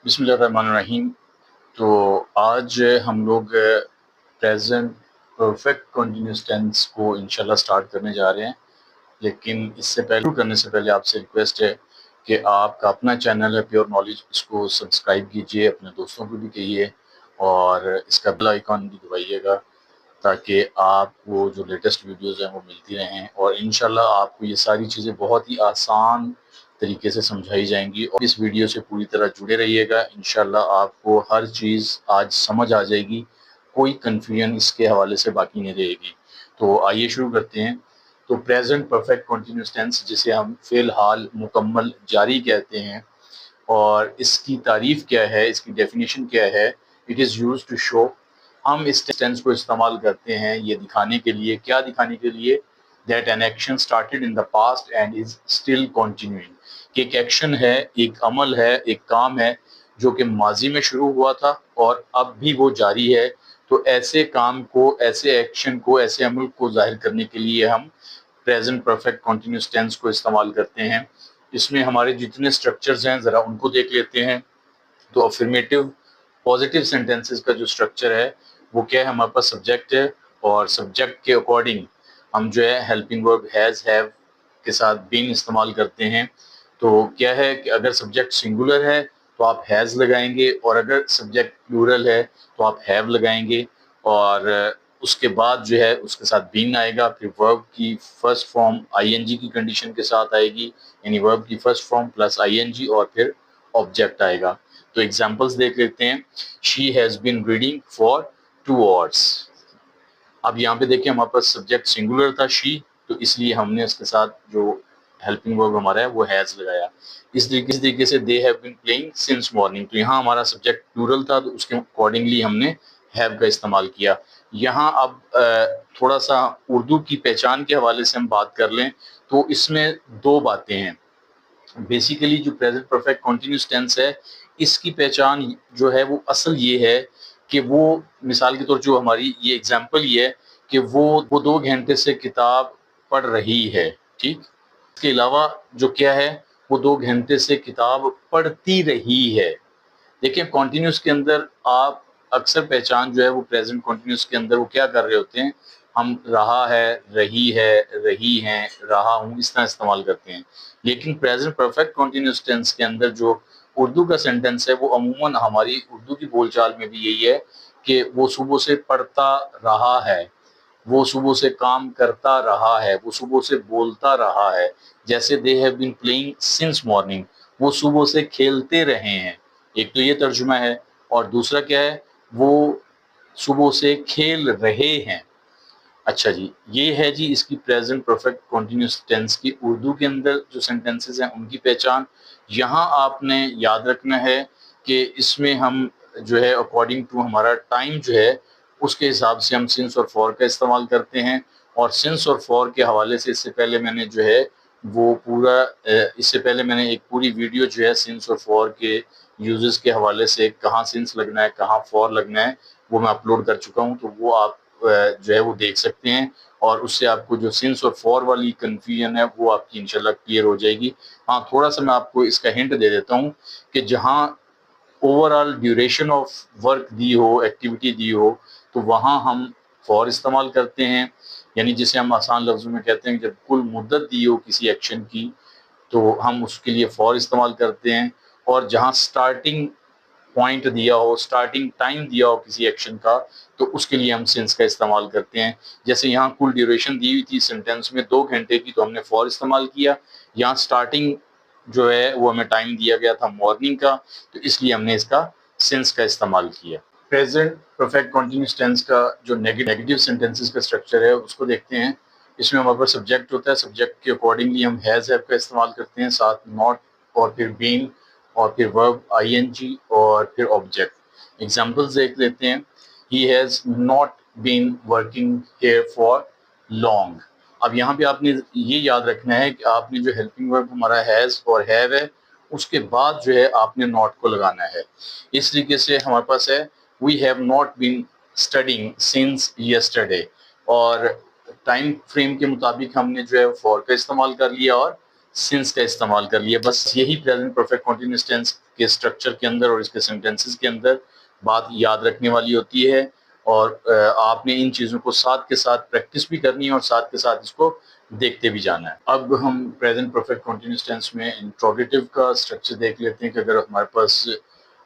بسم اللہ الرحمن الرحیم۔ تو آج ہم لوگ پریزنٹ پرفیکٹ کنٹینیوس ٹینس کو انشاءاللہ سٹارٹ کرنے جا رہے ہیں، لیکن اس سے پہلے شروع کرنے سے پہلے آپ سے ریکویسٹ ہے کہ آپ کا اپنا چینل ہے پیور نالج، اس کو سبسکرائب کیجئے، اپنے دوستوں کو بھی کہیے اور اس کا بیل آئیکن بھی دبائیے گا تاکہ آپ کو جو لیٹسٹ ویڈیوز ہیں وہ ملتی رہیں، اور انشاءاللہ آپ کو یہ ساری چیزیں بہت ہی آسان طریقے سے سمجھائی جائیں گی، اور اس ویڈیو سے پوری طرح جڑے رہیے گا۔ انشاءاللہ آپ کو ہر چیز آج سمجھ آ جائے گی، کوئی کنفیوژن اس کے حوالے سے باقی نہیں رہے گی۔ تو آئیے شروع کرتے ہیں۔ تو پریزنٹ پرفیکٹ کنٹینیوس ٹینس، جسے ہم فی الحال مکمل جاری کہتے ہیں، اور اس کی تعریف کیا ہے، اس کی ڈیفینیشن کیا ہے؟ It is use to show, ہم اس ٹینس کو استعمال کرتے ہیں یہ دکھانے کے لیے، کیا دکھانے کے لیے؟ That an action started in the past and is still continuing, کہ ایک ایکشن ہے، ایک عمل ہے، ایک کام ہے جو کہ ماضی میں شروع ہوا تھا اور اب بھی وہ جاری ہے۔ تو ایسے کام کو، ایسے ایکشن کو، ایسے عمل کو ظاہر کرنے کے لیے ہم پریزنٹ پرفیکٹ کنٹینیوس ٹینس کو استعمال کرتے ہیں۔ اس میں ہمارے جتنے سٹرکچرز ہیں ذرا ان کو دیکھ لیتے ہیں۔ تو افرمیٹیو پازیٹیو سینٹینسز کا جو سٹرکچر ہے وہ کیا ہے؟ ہمارے پاس سبجیکٹ ہے، اور سبجیکٹ کے اکارڈنگ ہم جو ہے ہیلپنگ ورب ہیز، ہیو کے ساتھ بین استعمال کرتے ہیں۔ تو کیا ہے کہ اگر سبجیکٹ سنگولر ہے تو آپ ہیز لگائیں گے، اور اگر سبجیکٹ پلورل ہے تو آپ ہیو لگائیں گے، اور اس کے بعد جو ہے اس کے ساتھ بین آئے گا، پھر ورب کی فرسٹ فارم آئی این جی کی کنڈیشن کے ساتھ آئے گی، یعنی ورب کی first form plus I N G, اور پھر آبجیکٹ آئے گا۔ تو ایگزامپلس دیکھ لیتے ہیں۔ She has been reading for 2 hours۔ اب یہاں پہ دیکھیں ہمارے پاس سبجیکٹ سنگولر تھا شی، تو اس لیے ہم نے اس کے ساتھ جو ہیلپنگ ورب ہمارا ہے وہ ہیز لگایا۔ اس طریقے سے they have been playing since morning, تو یہاں ہمارا سبجیکٹ پلورل تھا تو اس کے اکارڈنگلی ہم نے ہیو کا استعمال کیا۔ یہاں اب تھوڑا سا اردو کی پہچان کے حوالے سے ہم بات کر لیں تو اس میں 2 باتیں ہیں۔ بیسیکلی جو پریزنٹ پرفیکٹ کنٹینیوس ٹینس ہے، اس کی پہچان جو ہے وہ اصل یہ ہے کہ وہ، مثال کے طور جو ہماری یہ ایگزامپل یہ ہے کہ وہ 2 گھنٹے سے کتاب پڑھ رہی ہے، ٹھیک؟ اس کے علاوہ جو کیا ہے، وہ 2 گھنٹے سے کتاب پڑھتی رہی ہے۔ دیکھیں کنٹینیوس کے اندر آپ اکثر پہچان جو ہے وہ پریزنٹ کنٹینیوس کے اندر وہ کیا کر رہے ہوتے ہیں، ہم رہا ہے، رہی ہے، رہی ہیں، رہا ہوں، اس طرح استعمال کرتے ہیں۔ لیکن پریزنٹ پرفیکٹ کنٹینیوس ٹینس کے اندر جو اردو کا سینٹنس ہے وہ عموماً ہماری اردو کی بول چال میں بھی یہی ہے کہ وہ صبح سے پڑھتا رہا ہے، وہ صبح سے کام کرتا رہا ہے، وہ صبح سے بولتا رہا ہے۔ جیسے they have been playing since morning, وہ صبح سے کھیلتے رہے ہیں، ایک تو یہ ترجمہ ہے، اور دوسرا کیا ہے، وہ صبح سے کھیل رہے ہیں۔ اچھا جی، یہ ہے جی اس کی پریزنٹ پرفیکٹ کنٹینیوس ٹینس کی اردو کے اندر جو سینٹنسز ہیں ان کی پہچان۔ یہاں آپ نے یاد رکھنا ہے کہ اس میں ہم جو ہے اکارڈنگ ٹو ہمارا ٹائم جو ہے اس کے حساب سے ہم سنس اور فور کا استعمال کرتے ہیں، اور سنس اور فور کے حوالے سے اس سے پہلے میں نے جو ہے وہ پورا اس سے پہلے میں نے ایک پوری ویڈیو جو ہے سنس اور فور کے یوزز کے حوالے سے، کہاں سنس لگنا ہے کہاں فور لگنا ہے، وہ میں اپلوڈ کر چکا ہوں، تو وہ آپ جو ہے وہ دیکھ سکتے ہیں، اور اس سے آپ کو جو سنس اور فور والی کنفیوژن ہے وہ آپ کی انشاءاللہ کلیئر ہو جائے گی۔ ہاں تھوڑا سا میں آپ کو اس کا ہنٹ دے دیتا ہوں کہ جہاں over all duration of work دی ہو، ایکٹیویٹی دی ہو، تو وہاں ہم فور استعمال کرتے ہیں، یعنی جسے ہم آسان لفظوں میں کہتے ہیں جب کل مدت دی ہو کسی ایکشن کی تو ہم اس کے لیے فور استعمال کرتے ہیں، اور جہاں سٹارٹنگ پوائنٹ دیا ہو، سٹارٹنگ ٹائم دیا ہو کسی ایکشن کا، تو اس کے لیے ہم سنس کا استعمال کرتے ہیں۔ جیسے یہاں کل ڈیوریشن دی ہوئی تھی سینٹینس میں 2 گھنٹے کی، تو ہم نے فور استعمال کیا۔ یہاں سٹارٹنگ جو ہے وہ ہمیں ٹائم دیا گیا تھا مارننگ کا، تو اس لیے ہم نے اس کا سنس کا استعمال کیا۔ پریزنٹ پرفیکٹ کنٹینیوس ٹینس کا جو نیگیٹو سینٹینسز کا سٹرکچر ہے اس کو دیکھتے ہیں۔ اس میں ہمارے پاس سبجیکٹ ہوتا ہے، سبجیکٹ کے اکارڈنگلی ہم ہیز، ہیو کا استعمال کرتے ہیں، ساتھ ناٹ، اور پھر بین، اور پھر ورب آئی این جی، اور پھر آبجیکٹ۔ ایگزامپلز دیکھ لیتے ہیں۔ He has not been working here for long. اب یہاں پہ آپ نے یہ یاد رکھنا ہے کہ آپ نے جو ہیلپنگ ورب ہمارا ہیز اور ہیو ہے اس کے بعد جو ہے آپ نے ناٹ کو لگانا ہے۔ اس طریقے سے ہمارے پاس ہے we have not been studying since yesterday, اور ٹائم فریم کے مطابق ہم نے جو ہے فور کا استعمال کر لیا اور سنس کا استعمال کر لیا. بس یہی پریزنٹ پرفیکٹ کنٹینیوس ٹینس کے اسٹرکچر کے اندر اور اس کے سینٹینسز کے اندر بات یاد رکھنے والی ہوتی ہے. اور آپ نے ان چیزوں کو ساتھ کے ساتھ پریکٹس بھی کرنی ہے اور ساتھ کے ساتھ اس کو دیکھتے بھی جانا ہے. اب ہم پریزنٹ پرفیکٹ کنٹینیوس ٹینس میں انٹروگیٹو کا اسٹرکچر دیکھ لیتے ہیں کہ اگر ہمارے پاس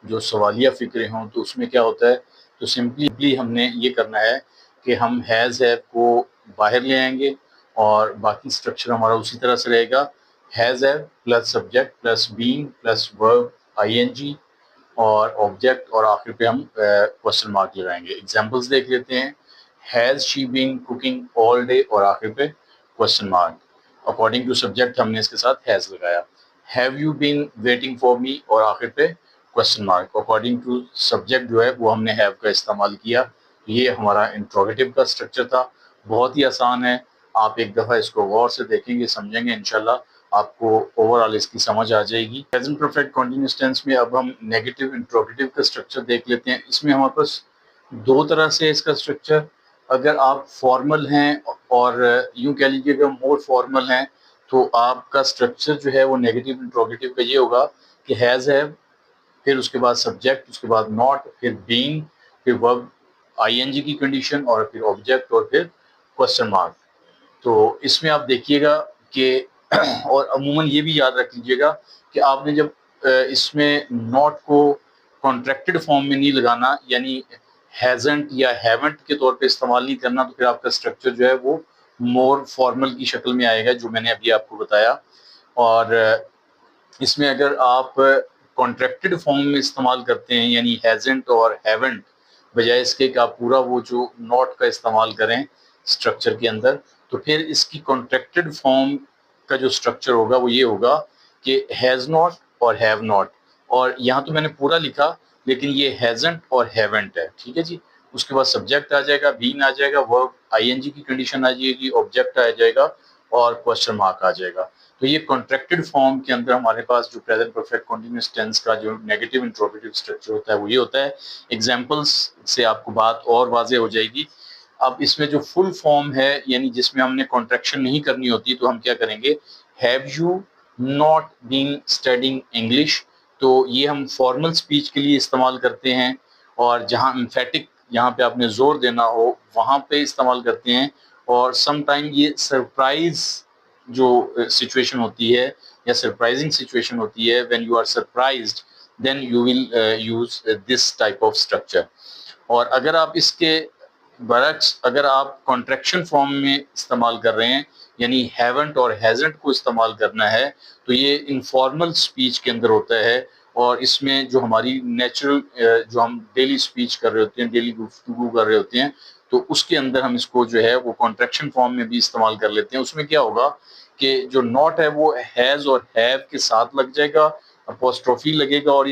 جو سوالیہ فکرے ہوں تو اس میں کیا ہوتا ہے. تو سمپلی ہم نے یہ کرنا ہے کہ ہم ہیز ہیو کو باہر لے آئیں گے اور باقی اسٹرکچر ہمارا اسی طرح سے رہے گا. Has have plus subject plus being plus verb I N G اور آبجیکٹ اور آخر پہ ہم کوشچن مارک لگائیں گے. ایگزامپلس دیکھ لیتے ہیں. Has she been cooking all day اور آخر پہ question mark. According to subject ہم نے اس کے ساتھ ہیز لگایا. Have you been waiting for me اور آخر پہ question mark. According to subject جو ہے وہ ہم نے ہیو کا استعمال کیا. یہ ہمارا انٹروگیٹو کا اسٹرکچر تھا. بہت ہی آسان ہے. آپ ایک دفعہ اس کو غور سے دیکھیں گے سمجھیں گے انشاءاللہ آپ کو اوور آل اس کی سمجھ آ جائے گی. پریزنٹ پرفیکٹ کنٹینیوس ٹینس میں اب ہم نیگیٹو انٹروگیٹو کا اسٹرکچر دیکھ لیتے ہیں. اس میں ہمارے پاس دو طرح سے اس کا اسٹرکچر. اگر آپ فارمل ہیں اور یوں کہہ لیجیے کہ مور فارمل ہیں تو آپ کا اسٹرکچر جو ہے وہ نیگیٹو انٹروگیٹو کا یہ ہوگا کہ ہیز ہیو پھر اس کے بعد سبجیکٹ اس کے بعد ناٹ پھر بینگ پھر ورب آئی این جی کی کنڈیشن اور پھر آبجیکٹ اور پھر کوشچن مارک. تو اس میں آپ دیکھیے گا کہ اور عموماً یہ بھی یاد رکھ لیجیے گا کہ آپ نے جب اس میں ناٹ کو کانٹریکٹڈ فارم میں نہیں لگانا یعنی ہیزنٹ یا ہیونٹ کے طور پہ استعمال نہیں کرنا تو پھر آپ کا اسٹرکچر جو ہے وہ مور فارمل کی شکل میں آئے گا جو میں نے ابھی آپ کو بتایا. اور اس میں اگر آپ کانٹریکٹڈ فارم میں استعمال کرتے ہیں یعنی ہیزنٹ اور ہیونٹ بجائے اس کے کہ آپ پورا وہ جو ناٹ کا استعمال کریں اسٹرکچر کے اندر تو پھر اس کی کانٹریکٹڈ فارم کا جو اسٹرکچر ہوگا وہ یہ ہوگا کہ ہیز ناٹ اور ہیو ناٹ. اور یہاں تو میں نے پورا لکھا لیکن یہ ہیزنٹ اور ہیونٹ ہے. ٹھیک ہے جی. اس کے بعد سبجیکٹ آ جائے گا بین آ جائے گا ورب آئی این جی کی کنڈیشن آ جائے گی آبجیکٹ آ جائے گا اور کوشچن مارک آ جائے گا. تو یہ کانٹریکٹڈ فارم کے اندر ہمارے پاس جو پریزنٹ پرفیکٹ کنٹینیوس ٹینس کا جو نیگیٹو انٹروگیٹو اسٹرکچر ہوتا ہے وہ یہ ہوتا ہے. ایگزامپلس سے آپ کو بات اور واضح ہو جائے گی. اب اس میں جو فل فارم ہے یعنی جس میں ہم نے کانٹریکشن نہیں کرنی ہوتی تو ہم کیا کریں گے. Have you not been studying English. تو یہ ہم فارمل اسپیچ کے لیے استعمال کرتے ہیں اور جہاں امفیٹک یہاں پہ آپ نے زور دینا ہو وہاں پہ استعمال کرتے ہیں. اور سم ٹائم یہ سرپرائز جو سچویشن ہوتی ہے یا سرپرائزنگ سچویشن ہوتی ہے when you are surprised then you will use this type of structure. اور اگر آپ اس کے برعکس اگر آپ کانٹریکشن فارم میں استعمال کر رہے ہیں یعنی ہیونٹ اور ہیزنٹ کو استعمال کرنا ہے تو یہ انفارمل اسپیچ کے اندر ہوتا ہے. اور اس میں جو ہماری نیچرل جو ہم ڈیلی اسپیچ کر رہے ہوتے ہیں ڈیلی گفتگو کر رہے ہوتے ہیں تو اس کے اندر ہم اس کو جو ہے وہ کانٹریکشن فارم میں بھی استعمال کر لیتے ہیں. اس میں کیا ہوگا کہ جو ناٹ ہے وہ ہیز اور ہیو کے ساتھ لگ جائے گا اپوسٹروفی لگے گا اور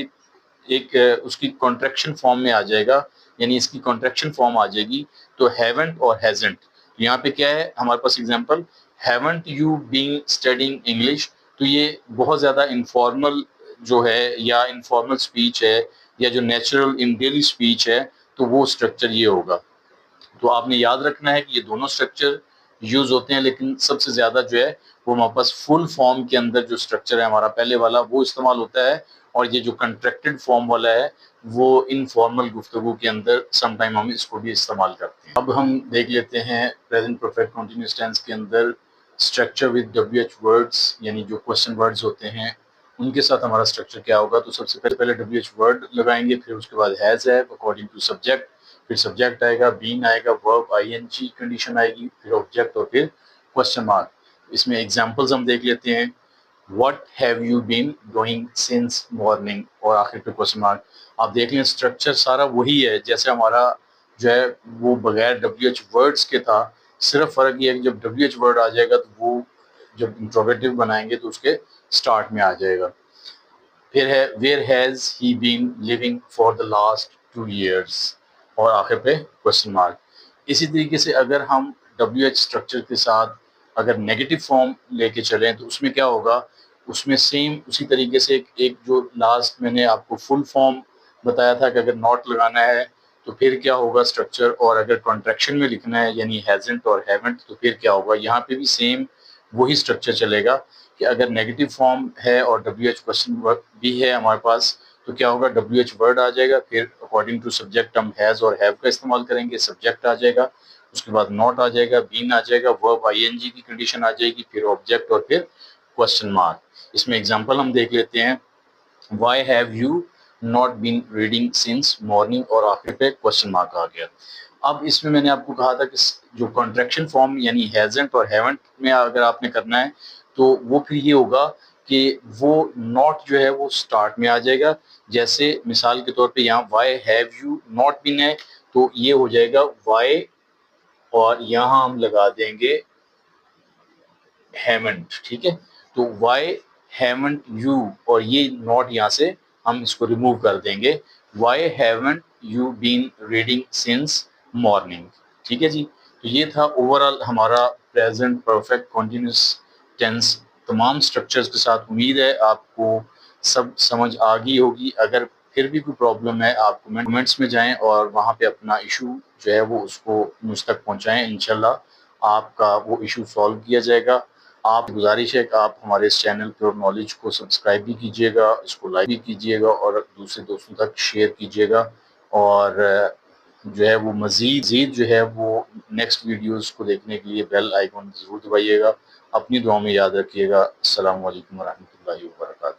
ایک اس کی کانٹریکشن فارم میں آ جائے گا یعنی اس کی کانٹریکشن فارم آ جائے گی. تو ہیونٹ اور ہیزنٹ یہاں پہ کیا ہے ہمارے پاس example haven't you been studying English. تو یہ بہت زیادہ انفارمل جو ہے یا انفارمل اسپیچ ہے یا جو نیچرل ان ڈیلی اسپیچ ہے تو وہ اسٹرکچر یہ ہوگا. تو آپ نے یاد رکھنا ہے کہ یہ دونوں اسٹرکچر یوز ہوتے ہیں لیکن سب سے زیادہ جو ہے وہ ہمارے پاس فل فارم کے اندر جو اسٹرکچر ہے ہمارا پہلے والا وہ استعمال ہوتا ہے. اور یہ جو کنٹریکٹڈ فارم والا ہے وہ انفارمل گفتگو کے اندر سم ٹائم ہم اس کو بھی استعمال کرتے ہیں. اب ہم دیکھ لیتے ہیں پریزنٹ پرفیکٹ کنٹینیوس ٹینس کے اندر structure with W H words یعنی جو کوشچن ورڈز ہوتے ہیں ان کے ساتھ ہمارا اسٹرکچر کیا ہوگا. تو سب سے پہلے ڈبلیو ایچ ورڈ لگائیں گے پھر اس کے بعد ہیز ہے اکارڈنگ ٹو سبجیکٹ پھر سبجیکٹ آئے گا بین آئے گا ورب آئی این جی کنڈیشن آئے گی پھر آبجیکٹ اور پھر کوشچن مارک. اس میں ایگزامپلز ہم دیکھ لیتے ہیں. What have you been doing since morning اور آخر پہ کوشچن مارک. آپ دیکھ لیں اسٹرکچر سارا وہی ہے جیسے ہمارا جو ہے وہ بغیر ڈبلیو ایچ ورڈس کے تھا. صرف فرق یہ ہے کہ جب ڈبلیو ایچ ورڈ آ جائے گا تو وہ جب انٹروگیٹو بنائیں گے تو اس کے اسٹارٹ میں آ جائے گا. پھر ہے where has he been living for the last 2 years اور آخر پہ کوشچن مارک. اسی طریقے سے اگر ہم ڈبلیو ایچ اسٹرکچر کے ساتھ اگر نیگیٹو فارم لے کے چلیں تو اس میں کیا ہوگا اس میں سیم اسی طریقے سے ایک جو لاسٹ میں نے آپ کو فل فارم بتایا تھا کہ اگر ناٹ لگانا ہے تو پھر کیا ہوگا اسٹرکچر اور اگر کانٹریکشن میں لکھنا ہے یعنی ہیزنٹ اور ہیونٹ تو پھر کیا ہوگا. یہاں پہ بھی سیم وہی اسٹرکچر چلے گا کہ اگر نیگیٹو فارم ہے اور WH کوشچن بھی ہے ہمارے پاس تو کیا ہوگا, WH ورڈ آ جائے گا, پھر اکارڈنگ ٹو سبجیکٹ ہم ہیز اور ہیو کا استعمال کریں گے, سبجیکٹ آ جائے گا, اس کے بعد ناٹ آ جائے گا, بین آ جائے گا, ورب ING کی کنڈیشن آ جائے گی, پھر آبجیکٹ اور پھر کوشچن مارک. اس میں اگزامپل ہم دیکھ لیتے ہیں. Why have you not been reading since morning, اور آخر پہ کوشچن مارک آ گیا. اب اس میں میں نے آپ کو کہا تھا کہ جو کانٹریکشن فارم یعنی ہیزنٹ اور ہیونٹ میں اگر آپ نے کرنا ہے تو وہ پھر یہ ہوگا کہ وہ ناٹ جو ہے وہ سٹارٹ میں آ جائے گا. جیسے مثال کے طور پہ یہاں why have you not been ہے تو یہ ہو جائے گا وائی, اور یہاں ہم لگا دیں گے ہیونٹ. ٹھیک ہے, تو وائی ہیونٹ یو, اور یہ ناٹ یہاں سے ہم اس کو ریموو کر دیں گے. Why haven't you been reading since morning. ٹھیک ہے جی, تو یہ تھا اوور آل ہمارا پریزنٹ پرفیکٹ کنٹینیوس ٹینس تمام سٹرکچرز کے ساتھ. امید ہے آپ کو سب سمجھ آ گئی ہوگی. اگر پھر بھی کوئی پرابلم ہے آپ کمنٹس میں جائیں اور وہاں پہ اپنا ایشو جو ہے وہ اس کو مجھ تک پہنچائیں. انشاءاللہ آپ کا وہ ایشو سالو کیا جائے گا. آپ گزارش ہے کہ آپ ہمارے اس چینل پیور نالج کو سبسکرائب بھی کیجیے گا, اس کو لائک بھی کیجیے گا, اور دوسرے دوستوں تک شیئر کیجیے گا. اور جو ہے وہ مزید جو ہے وہ نیکسٹ ویڈیوز کو دیکھنے کے لیے بیل آئیکن ضرور دبائیے گا. اپنی دعاؤں میں یاد رکھیے گا. السلام علیکم ورحمۃ اللہ وبرکاتہ.